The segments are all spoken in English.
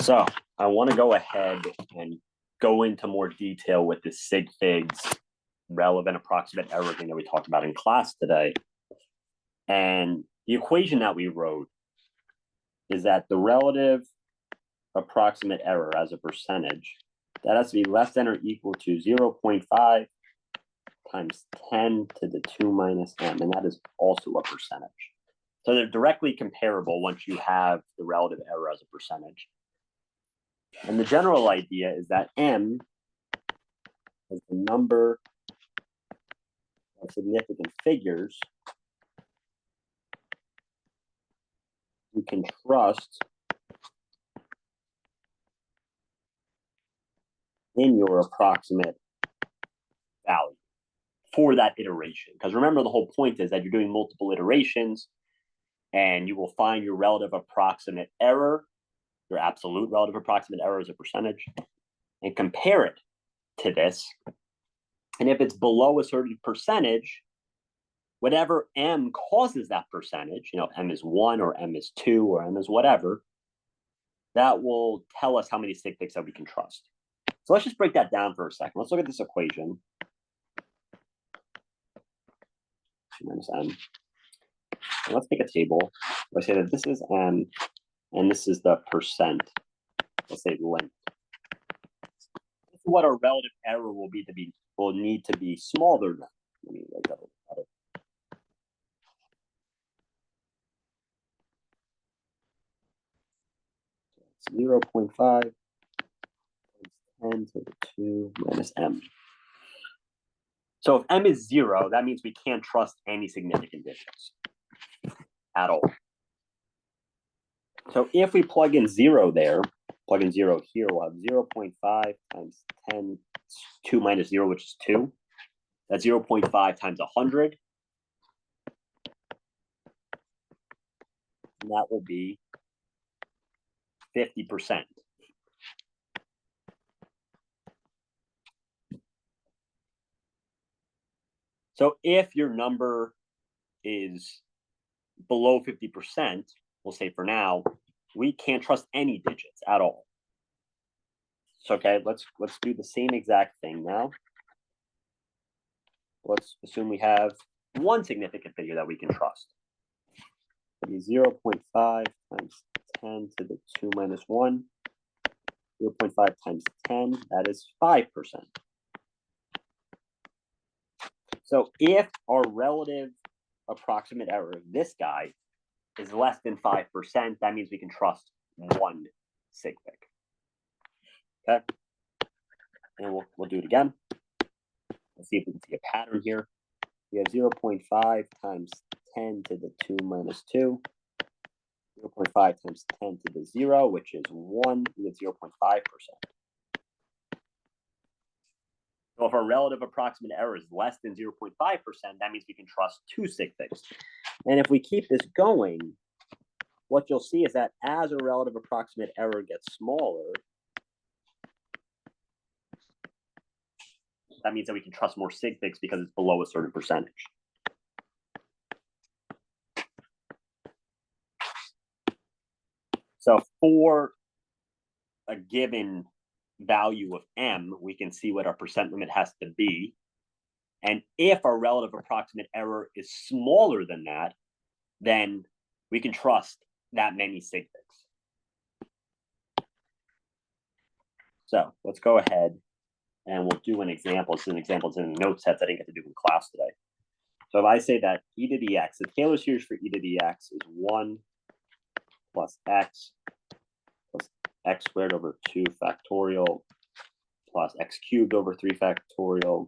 So I want to go ahead and go into more detail with the sig figs relevant approximate error thing that we talked about in class today. And the equation that we wrote is that the relative approximate error as a percentage, that has to be less than or equal to 0.5 times 10 to the 2 minus m, and that is also a percentage. So they're directly comparable once you have the relative error as a percentage. And the general idea is that m is the number of significant figures you can trust in your approximate value for that iteration. Because remember, the whole point is that you're doing multiple iterations and you will find your relative approximate error, your absolute relative approximate error as a percentage, and compare it to this. And if it's below a certain percentage, whatever m causes that percentage, you know, m is 1 or m is 2 or m is whatever, that will tell us how many sig figs that we can trust. So let's just break that down for a second. Let's look at this equation. 2 minus m. And let's make a table. Let's say that this is m, and this is the percent. Let's say length. This is what our relative error will need to be smaller than. Let me write that out. 0.5 times 10 to the 2 minus m. So if m is 0, that means we can't trust any significant digits at all. So if we plug in 0 there, plug in 0 here, we'll have 0.5 times 10, 2 minus 0, which is 2. That's 0.5 times 100. And that will be 50%. So if your number is below 50%, we'll say for now, we can't trust any digits at all. So, okay, let's do the same exact thing now. Let's assume we have one significant figure that we can trust. It'll be 0.5 times 10 to the 2 minus 1. 0.5 times 10, that is 5%. So if our relative approximate error, this guy, is less than 5%, that means we can trust one sig fig. Okay? And we'll do it again. Let's see if we can see a pattern here. We have 0.5 times 10 to the 2 minus 2. 0.5 times 10 to the 0, which is 1. We get 0.5%. So if our relative approximate error is less than 0.5%, that means we can trust two sig figs. And if we keep this going, what you'll see is that as a relative approximate error gets smaller, that means that we can trust more sig figs because it's below a certain percentage. So for a given value of m, we can see what our percent limit has to be. And if our relative approximate error is smaller than that, then we can trust that many sig figs. So let's go ahead and we'll do an example. This is an example. It's in the note sets I didn't get to do in class today. So if I say that e to the x, the Taylor series for e to the x is 1 plus x squared over 2 factorial plus x cubed over 3 factorial,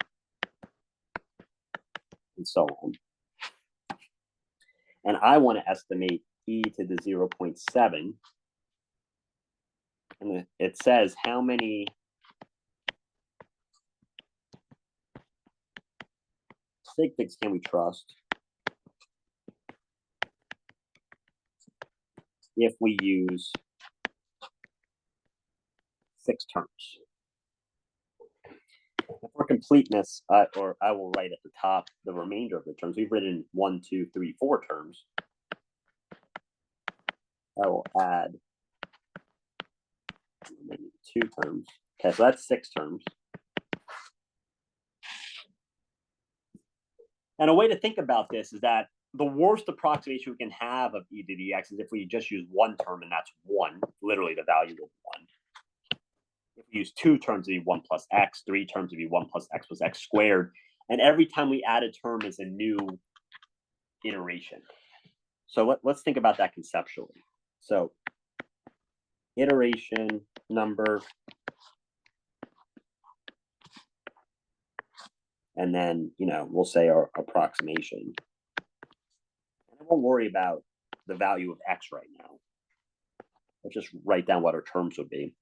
and so on. And I want to estimate e to the 0.7. And it says how many sig figs can we trust if we use 6 terms. For completeness, I will write at the top the remainder of the terms. We've written 1, 2, 3, 4 terms. I will add maybe 2 terms. Okay, so that's 6 terms. And a way to think about this is that the worst approximation we can have of e to the x is if we just use 1 term, and that's 1, literally the value of 1. If we use 2 terms, it'd be 1 plus x, 3 terms, it'd be 1 plus x squared. And every time we add a term is a new iteration. So let's think about that conceptually. So iteration number, and then, we'll say our approximation. And I won't worry about the value of x right now. Let's just write down what our terms would be.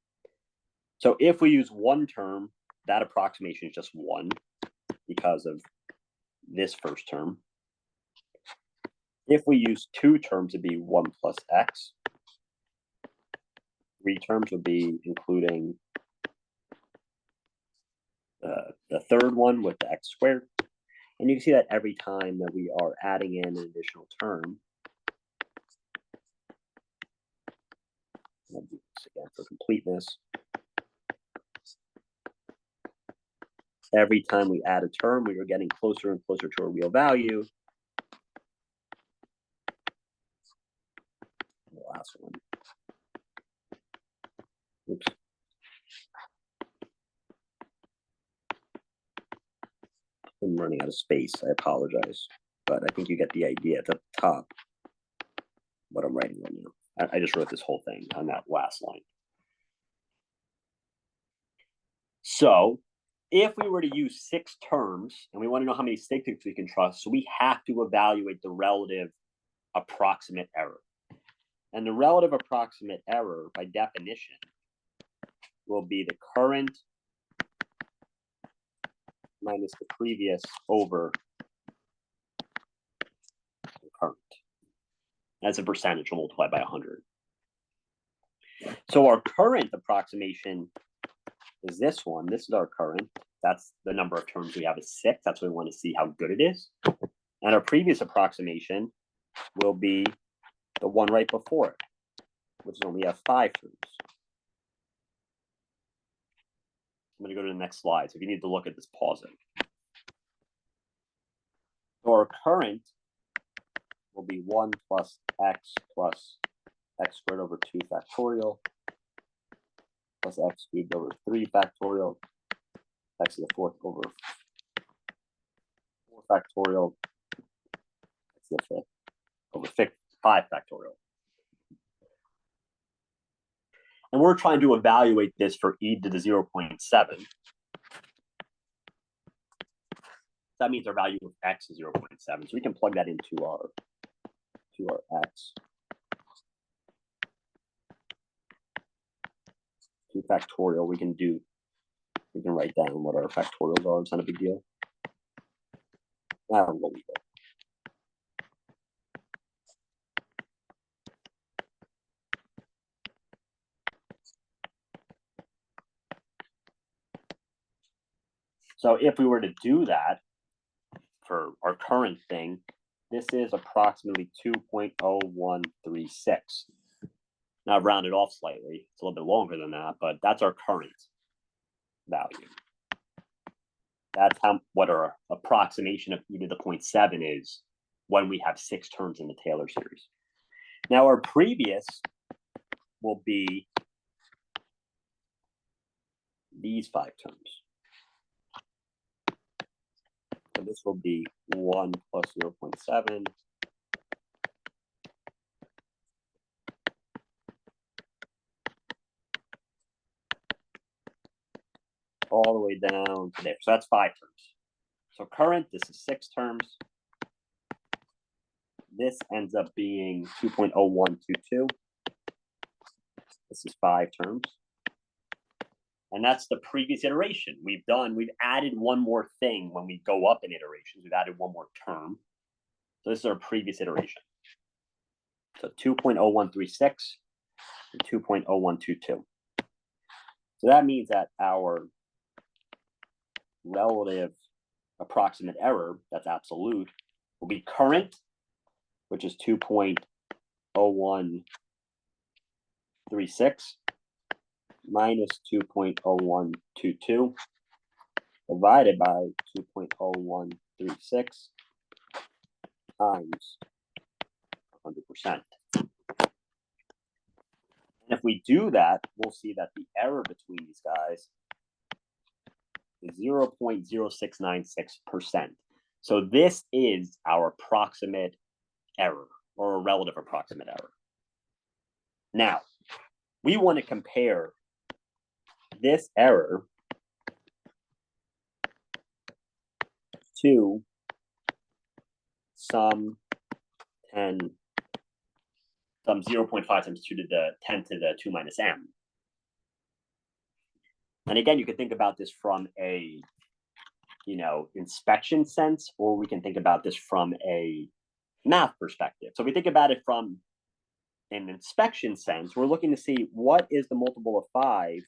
So if we use 1 term, that approximation is just 1 because of this first term. If we use 2 terms, it'd be 1 plus x. 3 terms would be including the third one with the x squared. And you can see that every time that we are adding in an additional term, I'll do this again for completeness. Every time we add a term, we are getting closer and closer to a real value. The last one. Oops. I'm running out of space. I apologize. But I think you get the idea at the top what I'm writing right now. I just wrote this whole thing on that last line. So if we were to use 6 terms, and we want to know how many sig figs we can trust, so we have to evaluate the relative approximate error. And the relative approximate error, by definition, will be the current minus the previous over the current. As a percentage, we'll multiply by 100. So our current approximation is this one. This is our current. That's the number of terms we have is 6. That's what we want to see how good it is. And our previous approximation will be the one right before it, which is only have 5 terms. I'm going to go to the next slide. So if you need to look at this, pause it. So our current will be 1 plus x squared over 2 factorial plus x cubed over 3 factorial, x to the 4th over 4 factorial, x to the 5th over 5 factorial. And we're trying to evaluate this for e to the 0.7. That means our value of x is 0.7. So we can plug that into our x. 2 factorial, we can write down what our factorials are. It's not a big deal. Now we'll leave it. So if we were to do that for our current thing, this is approximately 2.0136. Now I've rounded off slightly. It's a little bit longer than that, but that's our current value. That's what our approximation of e to the 0.7 is when we have 6 terms in the Taylor series. Now our previous will be these 5 terms. So this will be 1 plus 0.7. All the way down to there. So that's 5 terms. So current, this is 6 terms. This ends up being 2.0122. This is 5 terms. And that's the previous iteration. We've added one more thing when we go up in iterations. We've added one more term. So this is our previous iteration. So 2.0136 and 2.0122. So that means that our relative approximate error, that's absolute, will be current, which is 2.0136, minus 2.0122 divided by 2.0136 times 100%. And if we do that, we'll see that the error between these guys is 0.0696%. So this is our approximate error, or a relative approximate error. Now, we want to compare this error to some 0.5 times 2 to the 10 to the 2 minus m. And again, you can think about this from a, inspection sense, or we can think about this from a math perspective. So if we think about it from an inspection sense, we're looking to see what is the multiple of 5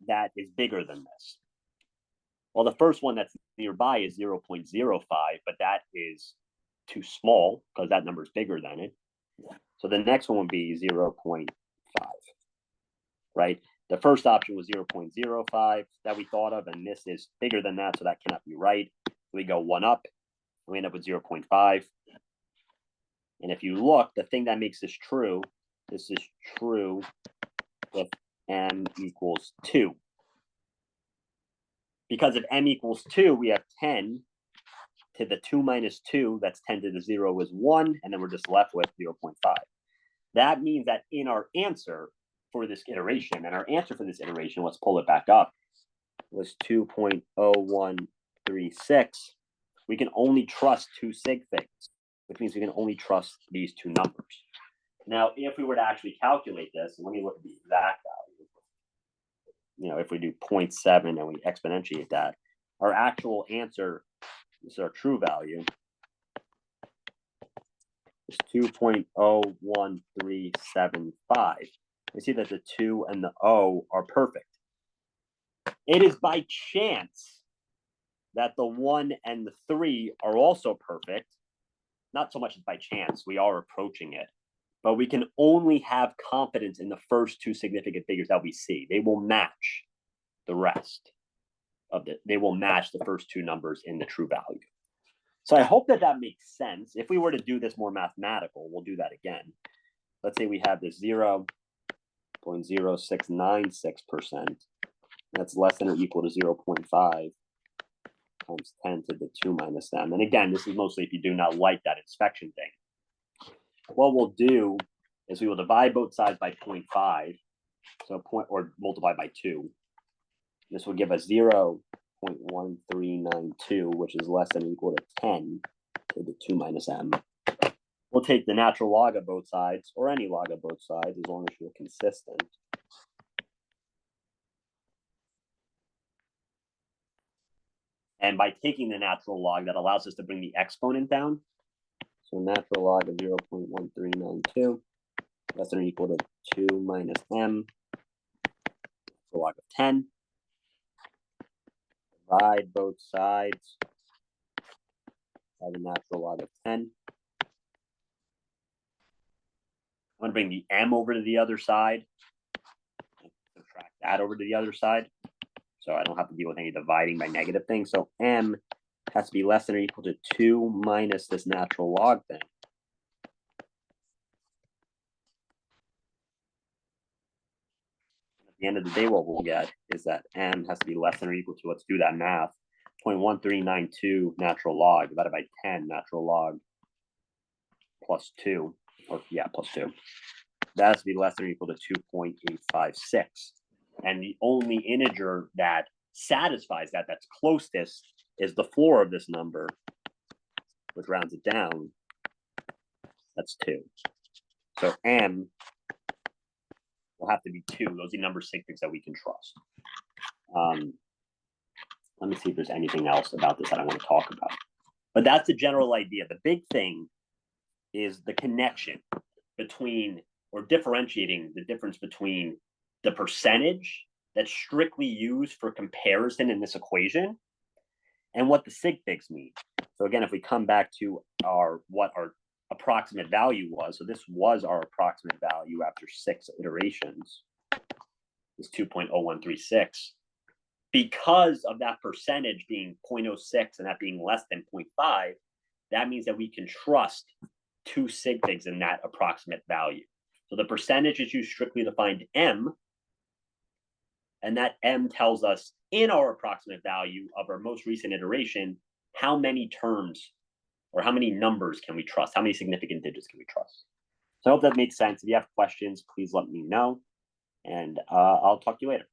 that is bigger than this. Well, the first one that's nearby is 0.05, but that is too small because that number is bigger than it. So the next one would be 0.5, right? The first option was 0.05 that we thought of, and this is bigger than that, so that cannot be right. We go one up, we end up with 0.5. And if you look, the thing that makes this is true if m equals 2. Because if m equals 2, we have 10 to the 2 minus 2, that's 10 to the 0 is 1, and then we're just left with 0.5. That means that in our answer for this iteration, and our answer for this iteration, let's pull it back up, was 2.0136. We can only trust 2 sig figs, which means we can only trust these 2 numbers. Now, if we were to actually calculate this, let me look at the exact value. If we do 0.7 and we exponentiate that, our actual answer, this is our true value, is 2.01375. We see that the 2 and the O are perfect. It is by chance that the 1 and the 3 are also perfect. Not so much as by chance, we are approaching it. But we can only have confidence in the first 2 significant figures that we see. They will match the rest of it. They will match the first 2 numbers in the true value. So I hope that makes sense. If we were to do this more mathematical, we'll do that again. Let's say we have this 0.0696%. That's less than or equal to 0.5 times 10 to the 2 minus m. And again, this is mostly if you do not like that inspection thing. What we'll do is we will divide both sides by 0.5, or multiply by 2. This will give us 0.1392, which is less than or equal to 10 to the 2 minus m. We'll take the natural log of both sides, or any log of both sides, as long as you're consistent. And by taking the natural log, that allows us to bring the exponent down. So natural log of 0.1392, less than or equal to 2 minus m, natural log of 10. Divide both sides by the natural log of 10. I'm going to bring the m over to the other side, and subtract that over to the other side, so I don't have to deal with any dividing by negative things. So m has to be less than or equal to 2 minus this natural log thing. At the end of the day, what we'll get is that m has to be less than or equal to, let's do that math, 0.1392 natural log divided by 10 natural log plus 2, or yeah, plus 2. That has to be less than or equal to 2.856. And the only integer that satisfies that, that's closest, is the floor of this number, which rounds it down. That's 2. So m will have to be 2. Those are the number sig figs that we can trust. Let me see if there's anything else about this that I want to talk about. But that's the general idea. The big thing is the connection between, or differentiating the difference between the percentage that's strictly used for comparison in this equation and what the sig figs mean. So again, if we come back to what our approximate value was. So this was our approximate value after 6 iterations. Is 2.0136. Because of that percentage being 0.06 and that being less than 0.5, that means that we can trust 2 sig figs in that approximate value. So the percentage is used strictly to find M, and that M tells us in our approximate value of our most recent iteration, how many terms or how many numbers can we trust? How many significant digits can we trust? So I hope that makes sense. If you have questions, please let me know, and I'll talk to you later.